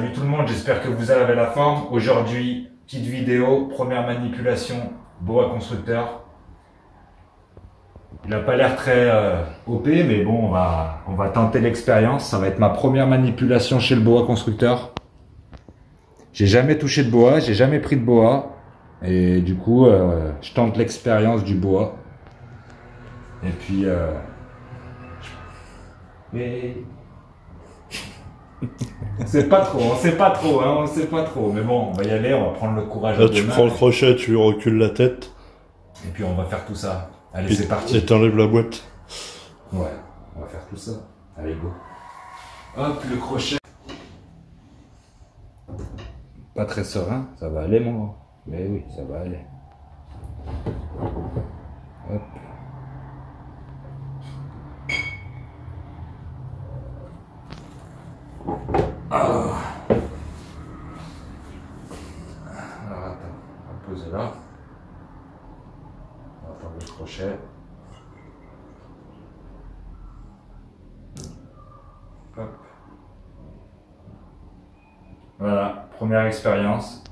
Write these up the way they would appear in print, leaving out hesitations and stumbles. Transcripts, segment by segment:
Salut tout le monde, j'espère que vous avez la forme. Aujourd'hui, petite vidéo, première manipulation, boa constructeur. Il n'a pas l'air très OP, mais bon, on va tenter l'expérience. Ça va être ma première manipulation chez le boa constructeur. J'ai jamais touché de boa, j'ai jamais pris de boa. Et du coup, je tente l'expérience du boa. Et puis... Mais... on sait pas trop, on sait pas trop, hein, on sait pas trop. Mais bon, on va y aller, on va prendre le courage. Là, tu prends le crochet, tu recules la tête. Et puis on va faire tout ça. Allez, c'est parti. Et t'enlèves la boîte. Ouais, on va faire tout ça. Allez, go. Hop, le crochet. Pas très serein, ça va aller, mon. Mais oui, ça va aller. Hop. Alors attends, on va poser là. On va prendre le crochet. Hop. Voilà, première expérience.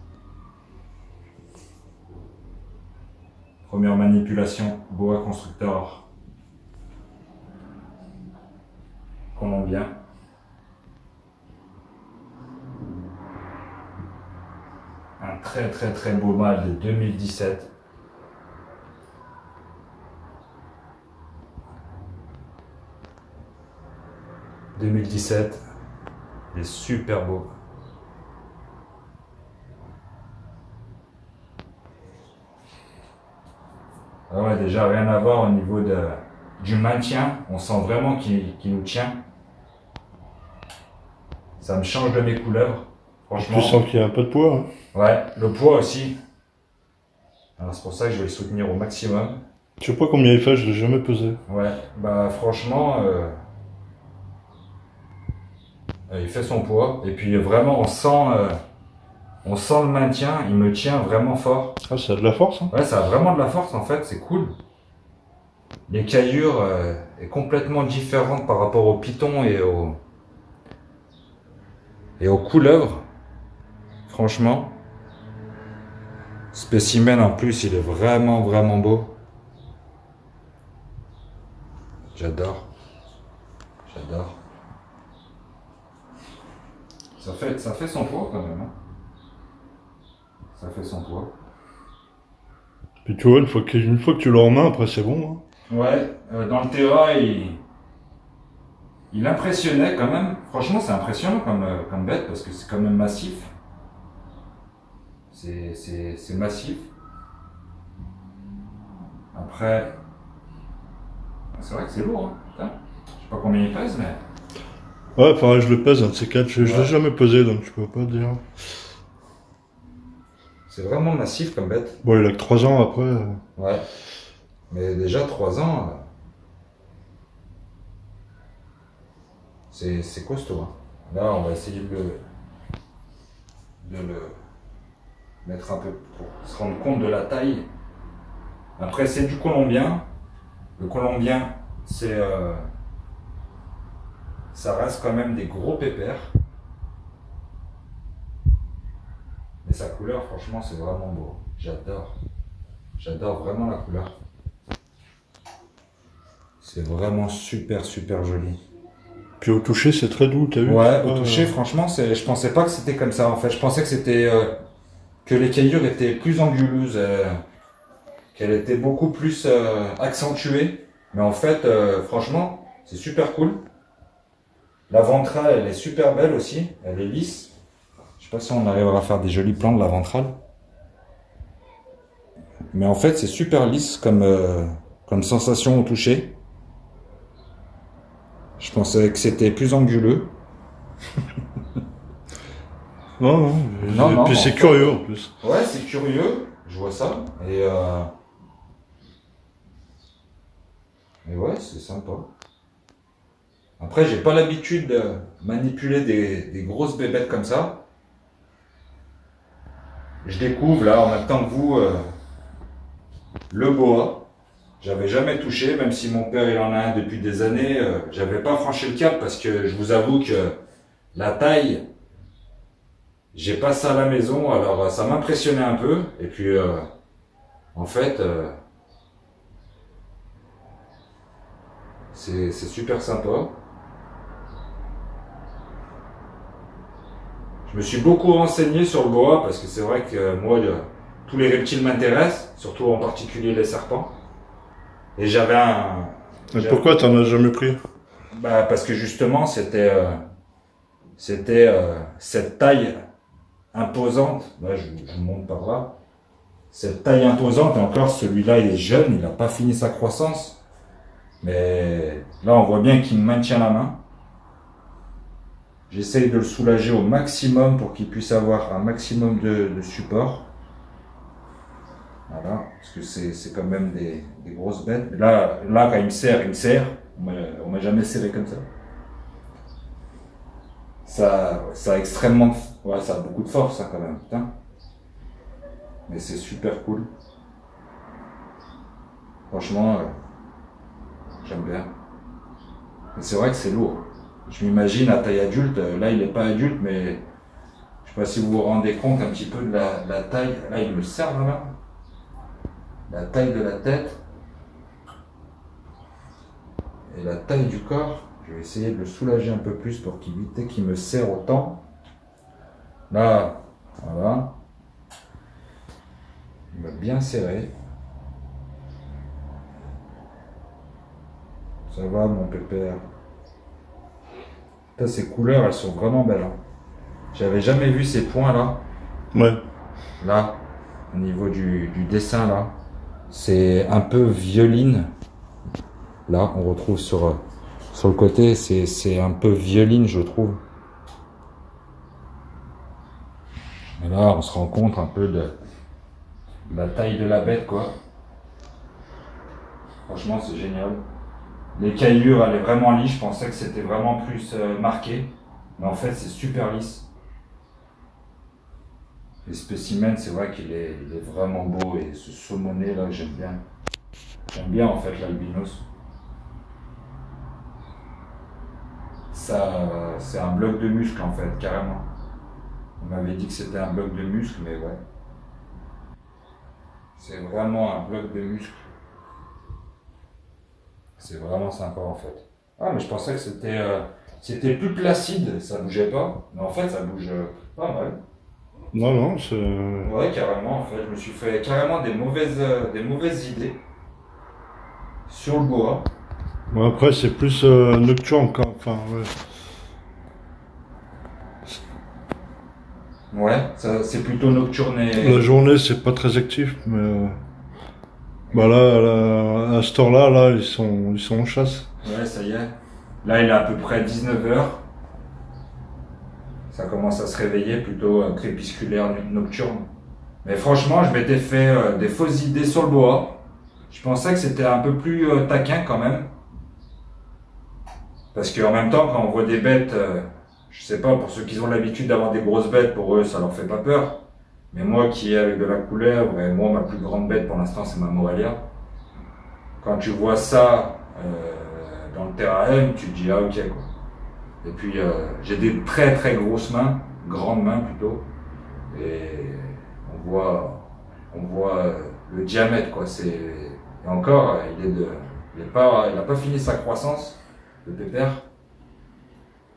Première manipulation, boa constructeur colombien. Un très beau mâle de 2017. Il est super beau. Ah ouais, déjà rien à voir au niveau du maintien. On sent vraiment qu'il nous tient. Ça me change de mes couleuvres. Franchement. Tu sens qu'il y a un peu de poids. Hein. Ouais, le poids aussi. Alors c'est pour ça que je vais le soutenir au maximum. Je sais pas combien il fait, je l'ai jamais pesé. Ouais, bah franchement, il fait son poids. Et puis vraiment, on sent le maintien. Il me tient vraiment fort. Ah, ça a de la force. Hein. Ouais, ça a vraiment de la force en fait. C'est cool. Les caillures est complètement différente par rapport aux pitons et aux couleuvres. Franchement. Spécimen en plus, il est vraiment beau. J'adore. J'adore. Ça fait son poids quand même. Hein. Ça fait son poids. Puis tu vois, une fois que tu l'as en main, après c'est bon. Hein. Ouais, dans le terrain, il impressionnait quand même. Franchement, c'est impressionnant comme bête parce que c'est quand même massif. C'est massif. Après, c'est vrai que c'est lourd. Hein. Putain. Je sais pas combien il pèse, mais... Ouais, pareil, je le pèse, un de ces quatre. Je l'ai jamais pesé, donc je peux pas dire. C'est vraiment massif comme bête. Bon, il a que 3 ans après. Ouais. Mais déjà 3 ans, c'est costaud. Hein. Là, on va essayer de le mettre un peu pour se rendre compte de la taille. Après, c'est du colombien. Le colombien, ça reste quand même des gros pépères. Mais sa couleur, franchement, c'est vraiment beau. J'adore. J'adore vraiment la couleur. C'est vraiment super joli. Puis au toucher, c'est très doux, t'as vu? Ouais, au toucher, franchement, je pensais pas que c'était comme ça, en fait. Je pensais que c'était... que les caillures étaient plus anguleuses. Qu'elles étaient beaucoup plus accentuées. Mais en fait, franchement, c'est super cool. La ventrale, elle est super belle aussi. Elle est lisse. Je sais pas si on arrivera à faire des jolis plans de la ventrale. Mais en fait, c'est super lisse comme sensation au toucher. Je pensais que c'était plus anguleux. Non. Non, puis c'est curieux en plus. Ouais, c'est curieux. Je vois ça. Et ouais, c'est sympa. Après, j'ai pas l'habitude de manipuler des grosses bébêtes comme ça. Je découvre là, en même temps que vous, le boa. J'avais jamais touché, même si mon père il en a un depuis des années. J'avais pas franchi le cap parce que je vous avoue que la taille J'ai pas ça à la maison, alors ça m'impressionnait un peu. Et puis, en fait, c'est super sympa. Je me suis beaucoup renseigné sur le boa parce que c'est vrai que moi, tous les reptiles m'intéressent, surtout en particulier les serpents. Et j'avais un... Mais pourquoi t'en as jamais pris? Bah, parce que justement, c'était cette taille imposante. Là, je vous montre par là. Cette taille imposante, et encore celui-là, il est jeune, il n'a pas fini sa croissance. Mais là, on voit bien qu'il me maintient la main. J'essaye de le soulager au maximum pour qu'il puisse avoir un maximum de support. Voilà, parce que c'est quand même des grosses bêtes. Là, quand il me serre, il me serre. On m'a jamais serré comme ça. Ça a extrêmement... Ouais, ça a beaucoup de force, hein, quand même, putain. Mais c'est super cool. Franchement, j'aime bien. Mais c'est vrai que c'est lourd. Je m'imagine à taille adulte, là il n'est pas adulte, mais je sais pas si vous vous rendez compte un petit peu de la taille. Là il me serre là. La taille de la tête et la taille du corps. Je vais essayer de le soulager un peu plus pour éviter qu'il me serre autant. Là, voilà. Il m'a bien serré. Ça va mon pépère. Ces couleurs, elles sont vraiment belles. Hein. J'avais jamais vu ces points là. Ouais. Là, au niveau du dessin là, c'est un peu violine. Là, on retrouve sur le côté, c'est un peu violine, je trouve. Et là, on se rend compte un peu de la taille de la bête, quoi. Franchement, c'est génial. Les caillures, elle est vraiment lisse. Je pensais que c'était vraiment plus marqué. Mais en fait, c'est super lisse. Les spécimens, c'est vrai qu'il est vraiment beau. Et ce saumoné là, j'aime bien. J'aime bien en fait l'albinos. Ça, c'est un bloc de muscle en fait, carrément. On m'avait dit que c'était un bloc de muscle, mais ouais. C'est vraiment un bloc de muscle. C'est vraiment sympa en fait. Ah mais je pensais que c'était plus placide, ça bougeait pas. Mais en fait ça bouge pas mal. Non, non, c'est... Ouais carrément en fait. Je me suis fait carrément des mauvaises idées sur le boa. Bon, après, c'est plus nocturne, quoi. Enfin, ouais. Ouais, c'est plutôt nocturne et... La journée, c'est pas très actif, mais... Bah là, à cette heure-là, là, ils sont en chasse. Ouais, ça y est. Là, il est à peu près 19 h. Ça commence à se réveiller, plutôt crépusculaire, nocturne. Mais franchement, je m'étais fait des fausses idées sur le boa. Je pensais que c'était un peu plus taquin quand même. Parce qu'en même temps, quand on voit des bêtes, je sais pas, pour ceux qui ont l'habitude d'avoir des grosses bêtes, pour eux, ça leur fait pas peur. Mais moi qui ai avec de la couleur, et moi ma plus grande bête pour l'instant c'est ma Morelia. Quand tu vois ça dans le terrain, tu te dis ah ok quoi. Et puis j'ai des très très grosses mains, grandes mains plutôt. Et on voit le diamètre quoi. Et encore il a pas fini sa croissance, le pépère.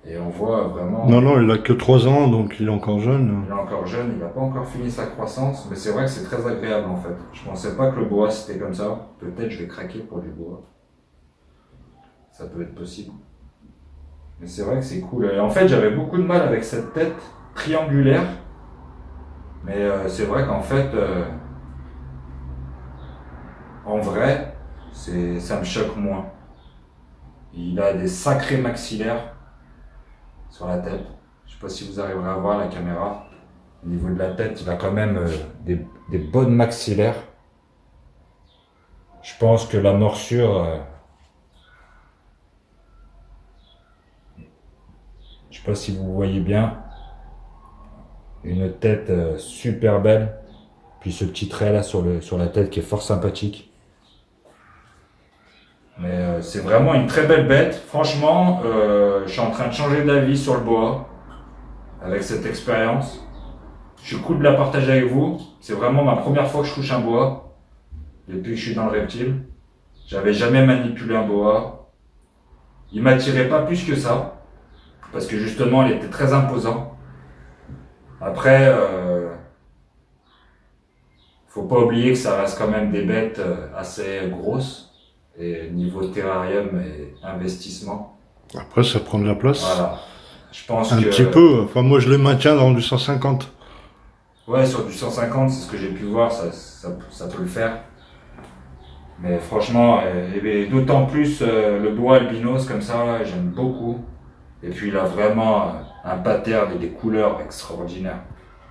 Et on voit vraiment... Non, non, il a que 3 ans, donc il est encore jeune. Il est encore jeune, il n'a pas encore fini sa croissance, mais c'est vrai que c'est très agréable en fait. Je pensais pas que le boa c'était comme ça. Peut-être je vais craquer pour du boa. Ça peut être possible. Mais c'est vrai que c'est cool. Et en fait, j'avais beaucoup de mal avec cette tête triangulaire. Mais c'est vrai qu'en fait, en vrai, ça me choque moins. Il a des sacrés maxillaires sur la tête. Je sais pas si vous arriverez à voir la caméra. Au niveau de la tête, il a quand même des bonnes maxillaires. Je pense que la morsure... je sais pas si vous voyez bien. Une tête super belle. Puis ce petit trait là sur la tête qui est fort sympathique. Mais c'est vraiment une très belle bête. Franchement, je suis en train de changer d'avis sur le boa avec cette expérience. Je suis cool de la partager avec vous. C'est vraiment ma première fois que je touche un boa depuis que je suis dans le reptile. J'avais jamais manipulé un boa. Il m'attirait pas plus que ça parce que justement, il était très imposant. Après, faut pas oublier que ça reste quand même des bêtes assez grosses et niveau terrarium et investissement. Après, ça prend de la place. Voilà. Je pense Un petit peu. Enfin, moi, je les maintiens dans du 150. Ouais, sur du 150, c'est ce que j'ai pu voir, ça peut le faire. Mais franchement, et d'autant plus le boa albinos comme ça, j'aime beaucoup. Et puis il a vraiment un pattern et des couleurs extraordinaires.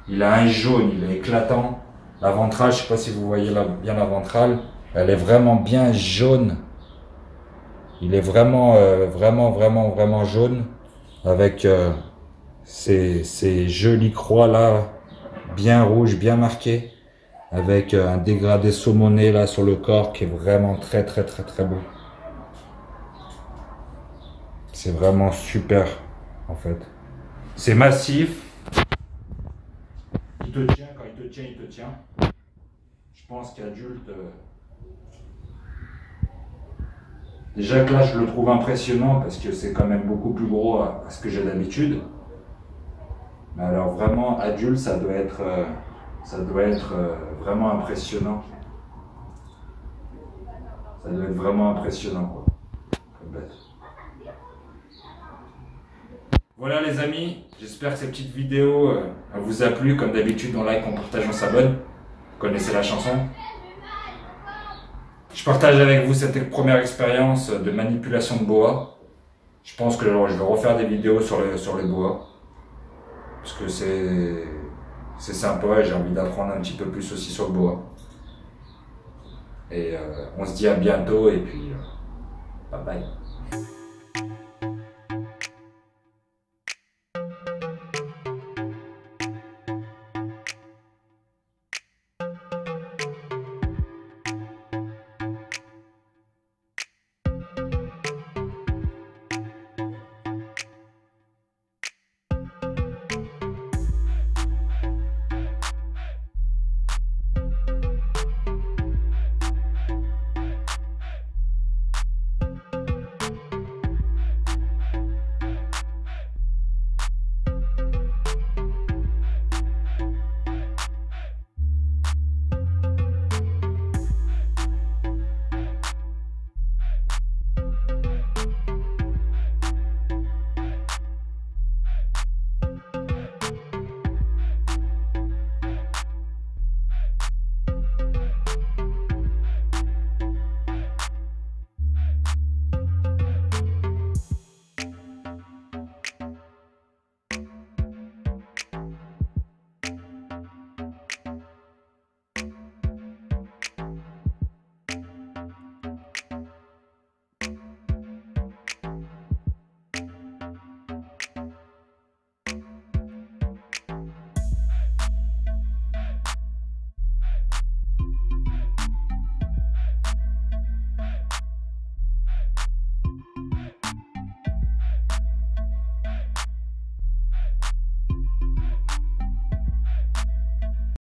Il a un jaune, il est éclatant. La ventrale, je sais pas si vous voyez bien la ventrale, elle est vraiment bien jaune. Il est vraiment, vraiment jaune avec ces jolies croix là, bien rouges, bien marquées, avec un dégradé saumoné là sur le corps qui est vraiment très beau. C'est vraiment super en fait. C'est massif. Il te tient, quand il te tient, il te tient. Je pense qu'adulte... Déjà que là, je le trouve impressionnant parce que c'est quand même beaucoup plus gros à ce que j'ai d'habitude. Mais alors vraiment, adulte, ça doit être vraiment impressionnant. Ça doit être vraiment impressionnant, quoi. Comme bête. Voilà les amis, j'espère que cette petite vidéo vous a plu. Comme d'habitude, on like, on partage, on s'abonne. Vous connaissez la chanson. Je partage avec vous cette première expérience de manipulation de boa. Je pense que je vais refaire des vidéos sur les boas. Parce que c'est sympa et j'ai envie d'apprendre un petit peu plus aussi sur le boa. Et on se dit à bientôt et puis bye bye.